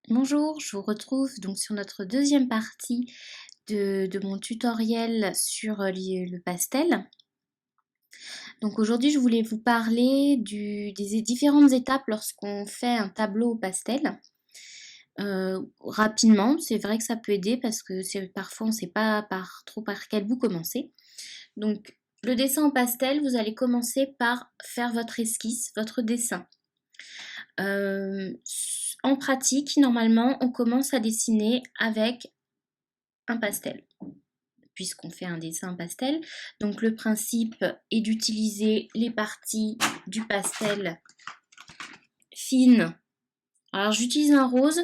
Bonjour, je vous retrouve donc sur notre deuxième partie de mon tutoriel sur le pastel. Donc aujourd'hui, je voulais vous parler des différentes étapes lorsqu'on fait un tableau au pastel. Rapidement, c'est vrai que ça peut aider parce que parfois on ne sait pas trop par quel bout commencer. Donc le dessin au pastel, vous allez commencer par faire votre esquisse, votre dessin. Euh, En pratique, normalement, on commence à dessiner avec un pastel, puisqu'on fait un dessin pastel. Donc le principe est d'utiliser les parties du pastel fines. Alors j'utilise un rose.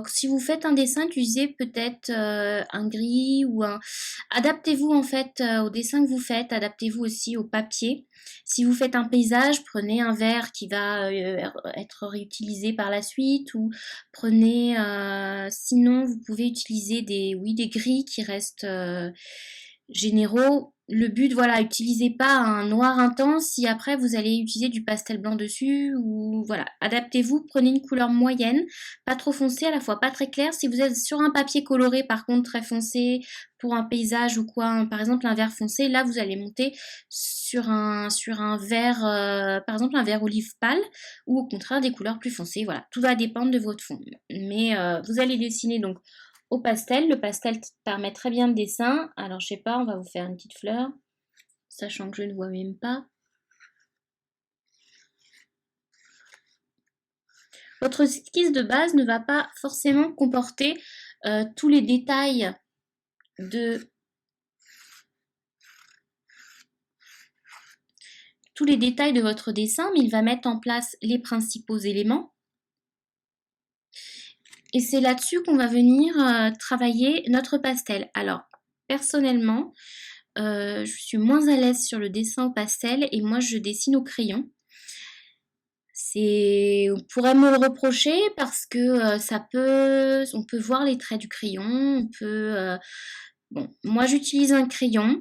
Si vous faites un dessin, utilisez peut-être un gris ou un... Adaptez-vous en fait au dessin que vous faites, adaptez-vous aussi au papier. Si vous faites un paysage, prenez un vert qui va être réutilisé par la suite ou prenez... sinon, vous pouvez utiliser des gris qui restent généraux. Le but, voilà, utilisez pas un noir intense si après vous allez utiliser du pastel blanc dessus ou voilà, adaptez-vous, prenez une couleur moyenne, pas trop foncée, à la fois pas très claire. Si vous êtes sur un papier coloré par contre très foncé pour un paysage ou quoi, par exemple un vert foncé, là vous allez monter sur un vert, par exemple un vert olive pâle ou au contraire des couleurs plus foncées. Voilà, tout va dépendre de votre fond. Mais vous allez dessiner donc au pastel. Le pastel permet très bien le dessin. Alors, je sais pas, on va vous faire une petite fleur, sachant que je ne vois même pas. Votre esquisse de base ne va pas forcément comporter tous les détails de votre dessin, mais il va mettre en place les principaux éléments. Et c'est là-dessus qu'on va venir travailler notre pastel. Alors, personnellement, je suis moins à l'aise sur le dessin au pastel et moi je dessine au crayon. On pourrait me le reprocher parce que on peut voir les traits du crayon, bon, moi j'utilise un crayon,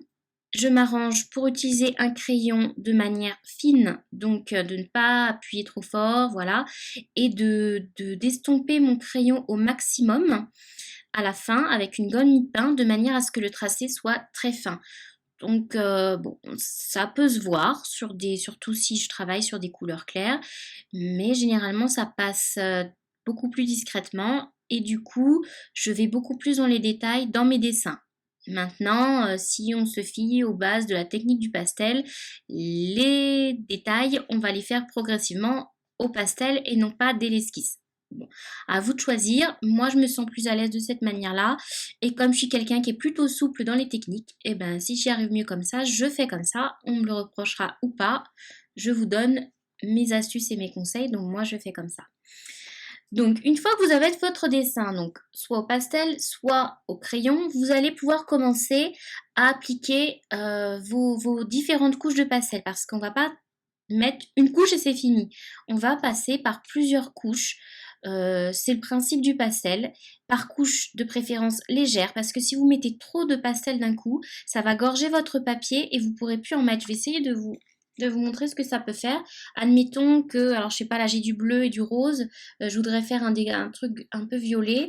je m'arrange pour utiliser un crayon de manière fine, donc de ne pas appuyer trop fort, voilà, et d'estomper mon crayon au maximum à la fin avec une gomme mi-teint de manière à ce que le tracé soit très fin. Donc, bon, ça peut se voir surtout si je travaille sur des couleurs claires, mais généralement ça passe beaucoup plus discrètement et du coup, je vais beaucoup plus dans les détails dans mes dessins. Maintenant, si on se fie aux bases de la technique du pastel, les détails, on va les faire progressivement au pastel et non pas dès l'esquisse. Bon, à vous de choisir. Moi, je me sens plus à l'aise de cette manière-là. Et comme je suis quelqu'un qui est plutôt souple dans les techniques, et ben si j'y arrive mieux comme ça, je fais comme ça. On me le reprochera ou pas. Je vous donne mes astuces et mes conseils. Donc moi, je fais comme ça. Donc une fois que vous avez votre dessin, donc soit au pastel, soit au crayon, vous allez pouvoir commencer à appliquer vos différentes couches de pastel parce qu'on va pas mettre une couche et c'est fini. On va passer par plusieurs couches. C'est le principe du pastel, par couche de préférence légère, parce que si vous mettez trop de pastel d'un coup, ça va gorger votre papier et vous pourrez plus en mettre. Je vais essayer de vous montrer ce que ça peut faire. Admettons que, alors je sais pas, là j'ai du bleu et du rose, je voudrais faire un truc un peu violet.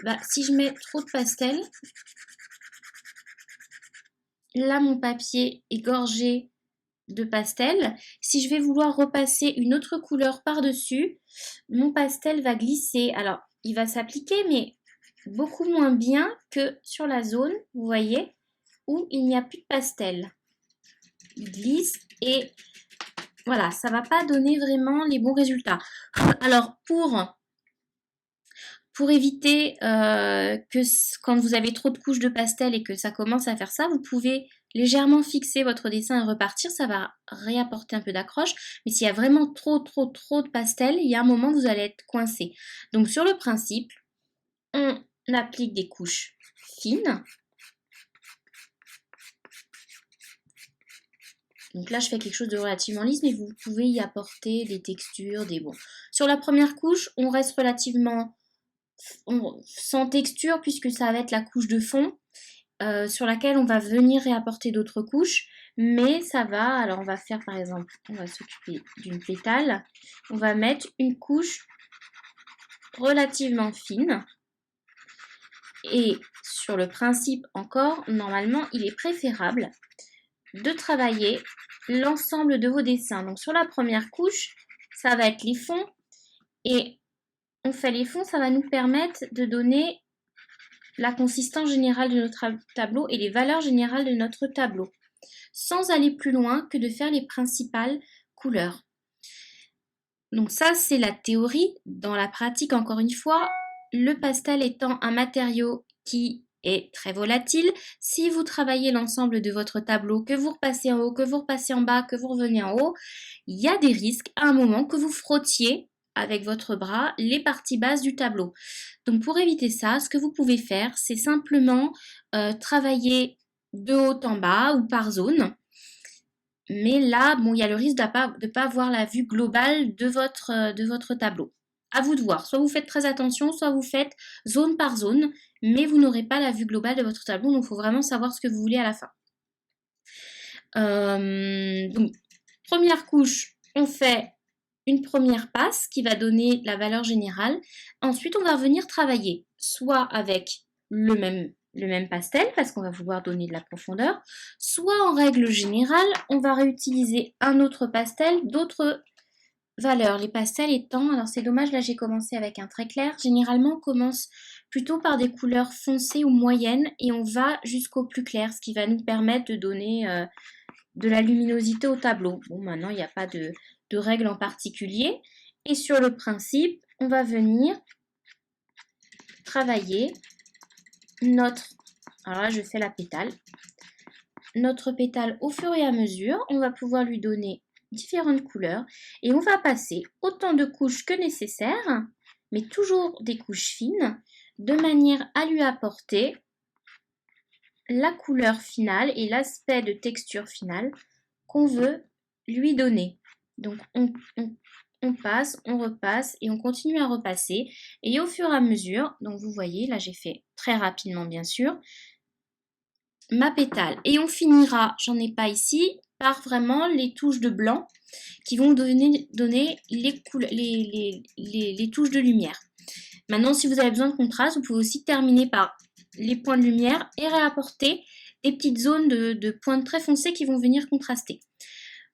Bah, si je mets trop de pastel, là mon papier est gorgé de pastel. Si je vais vouloir repasser une autre couleur par-dessus, mon pastel va glisser. Alors, il va s'appliquer, mais beaucoup moins bien que sur la zone, vous voyez, où il n'y a plus de pastel. Il glisse et voilà, ça va pas donner vraiment les bons résultats. Alors, pour éviter que quand vous avez trop de couches de pastel et que ça commence à faire ça, vous pouvez légèrement fixer votre dessin et repartir. Ça va réapporter un peu d'accroche. Mais s'il y a vraiment trop de pastel, il y a un moment où vous allez être coincé. Donc sur le principe, on applique des couches fines. Donc là, je fais quelque chose de relativement lisse, mais vous pouvez y apporter des textures, des bons. Sur la première couche, on reste relativement sans texture puisque ça va être la couche de fond sur laquelle on va venir réapporter d'autres couches, mais ça va, alors on va faire par exemple, on va s'occuper d'une pétale, on va mettre une couche relativement fine. Et sur le principe encore, normalement, il est préférable de travailler l'ensemble de vos dessins. Donc sur la première couche, ça va être les fonds. Et on fait les fonds, ça va nous permettre de donner la consistance générale de notre tableau et les valeurs générales de notre tableau, sans aller plus loin que de faire les principales couleurs. Donc ça, c'est la théorie. Dans la pratique, encore une fois, le pastel étant un matériau qui est très volatile, si vous travaillez l'ensemble de votre tableau, que vous repassez en haut, que vous repassez en bas, que vous revenez en haut, il y a des risques à un moment que vous frottiez avec votre bras les parties basses du tableau. Donc pour éviter ça, ce que vous pouvez faire, c'est simplement travailler de haut en bas ou par zone. Mais là, bon, il y a le risque de pas avoir la vue globale de votre tableau. À vous de voir. Soit vous faites très attention, soit vous faites zone par zone, mais vous n'aurez pas la vue globale de votre tableau. Donc, il faut vraiment savoir ce que vous voulez à la fin. Donc, première couche, on fait une première passe qui va donner la valeur générale. Ensuite, on va venir travailler soit avec le même pastel parce qu'on va vouloir donner de la profondeur, soit en règle générale, on va réutiliser un autre pastel d'autres valeurs. Les pastels étant, alors c'est dommage, là j'ai commencé avec un très clair, généralement on commence plutôt par des couleurs foncées ou moyennes et on va jusqu'au plus clair, ce qui va nous permettre de donner de la luminosité au tableau. Bon, maintenant il n'y a pas de règles en particulier. Et sur le principe, on va venir travailler alors là je fais la pétale, notre pétale au fur et à mesure, on va pouvoir lui donner différentes couleurs et on va passer autant de couches que nécessaire, mais toujours des couches fines, de manière à lui apporter la couleur finale et l'aspect de texture finale qu'on veut lui donner. Donc on passe, on repasse et on continue à repasser. Et au fur et à mesure, donc vous voyez, là j'ai fait très rapidement bien sûr, ma pétale. Et on finira, j'en ai pas ici, par vraiment les touches de blanc qui vont donner les touches de lumière. Maintenant, si vous avez besoin de contraste, vous pouvez aussi terminer par les points de lumière et réapporter des petites zones de points très foncés qui vont venir contraster.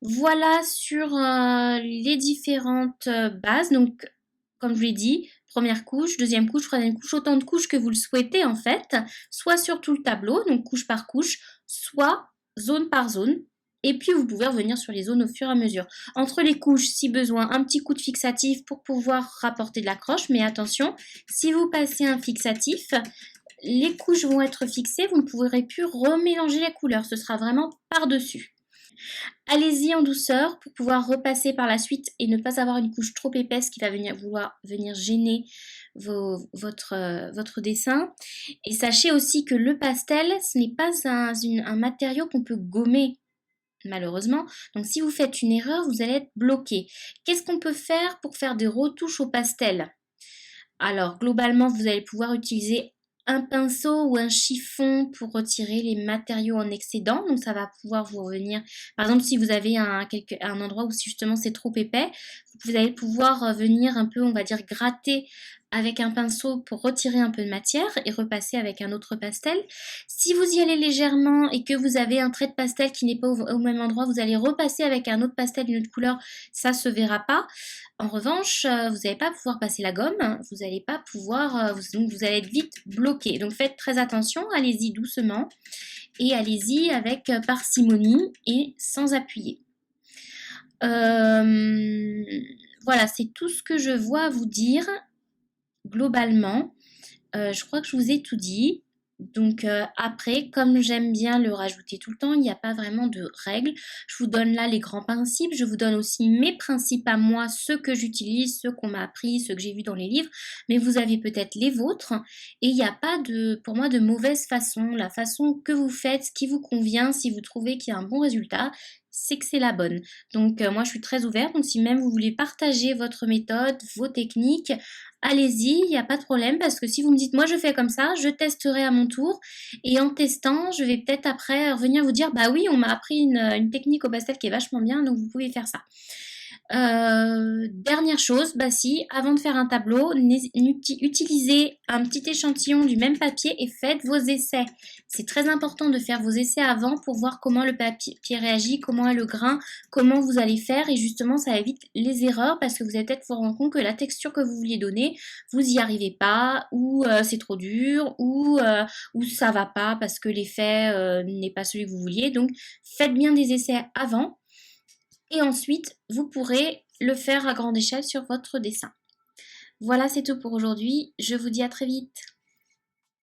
Voilà sur les différentes bases. Donc, comme je vous l'ai dit, première couche, deuxième couche, troisième couche, autant de couches que vous le souhaitez en fait, soit sur tout le tableau, donc couche par couche, soit zone par zone. Et puis, vous pouvez revenir sur les zones au fur et à mesure. Entre les couches, si besoin, un petit coup de fixatif pour pouvoir rapporter de l'accroche. Mais attention, si vous passez un fixatif, les couches vont être fixées. Vous ne pourrez plus remélanger les couleurs. Ce sera vraiment par-dessus. Allez-y en douceur pour pouvoir repasser par la suite et ne pas avoir une couche trop épaisse qui va venir gêner votre dessin. Et sachez aussi que le pastel, ce n'est pas un matériau qu'on peut gommer, malheureusement. Donc si vous faites une erreur, vous allez être bloqué. Qu'est-ce qu'on peut faire pour faire des retouches au pastel? Alors globalement, vous allez pouvoir utiliser un pinceau ou un chiffon pour retirer les matériaux en excédent. Donc ça va pouvoir vous revenir. Par exemple, si vous avez un endroit où justement c'est trop épais, vous allez pouvoir venir un peu, on va dire, gratter avec un pinceau pour retirer un peu de matière et repasser avec un autre pastel. Si vous y allez légèrement et que vous avez un trait de pastel qui n'est pas au même endroit, vous allez repasser avec un autre pastel d'une autre couleur, ça se verra pas. En revanche, vous n'allez pas pouvoir passer la gomme, vous n'allez pas pouvoir, donc vous allez être vite bloqué. Donc faites très attention, allez-y doucement et allez-y avec parcimonie et sans appuyer. Voilà, c'est tout ce que je vois à vous dire globalement. Je crois que je vous ai tout dit. Donc après, comme j'aime bien le rajouter tout le temps, il n'y a pas vraiment de règles. Je vous donne là les grands principes. Je vous donne aussi mes principes à moi, ceux que j'utilise, ceux qu'on m'a appris, ceux que j'ai vus dans les livres. Mais vous avez peut-être les vôtres. Et il n'y a pas pour moi de mauvaise façon. La façon que vous faites, ce qui vous convient, si vous trouvez qu'il y a un bon résultat, c'est que c'est la bonne. Donc moi je suis très ouverte. Donc si même vous voulez partager votre méthode, vos techniques, allez-y, il n'y a pas de problème parce que si vous me dites moi je fais comme ça, je testerai à mon tour et en testant, je vais peut-être après revenir vous dire bah oui, on m'a appris une technique au pastel qui est vachement bien, donc vous pouvez faire ça. Dernière chose, bah si, avant de faire un tableau, utilisez un petit échantillon du même papier et faites vos essais. C'est très important de faire vos essais avant pour voir comment le papier réagit, comment est le grain, comment vous allez faire et justement ça évite les erreurs parce que vous allez peut-être vous rendre compte que la texture que vous vouliez donner, vous y arrivez pas ou c'est trop dur ou ça va pas parce que l'effet n'est pas celui que vous vouliez. Donc faites bien des essais avant. Et ensuite, vous pourrez le faire à grande échelle sur votre dessin. Voilà, c'est tout pour aujourd'hui. Je vous dis à très vite.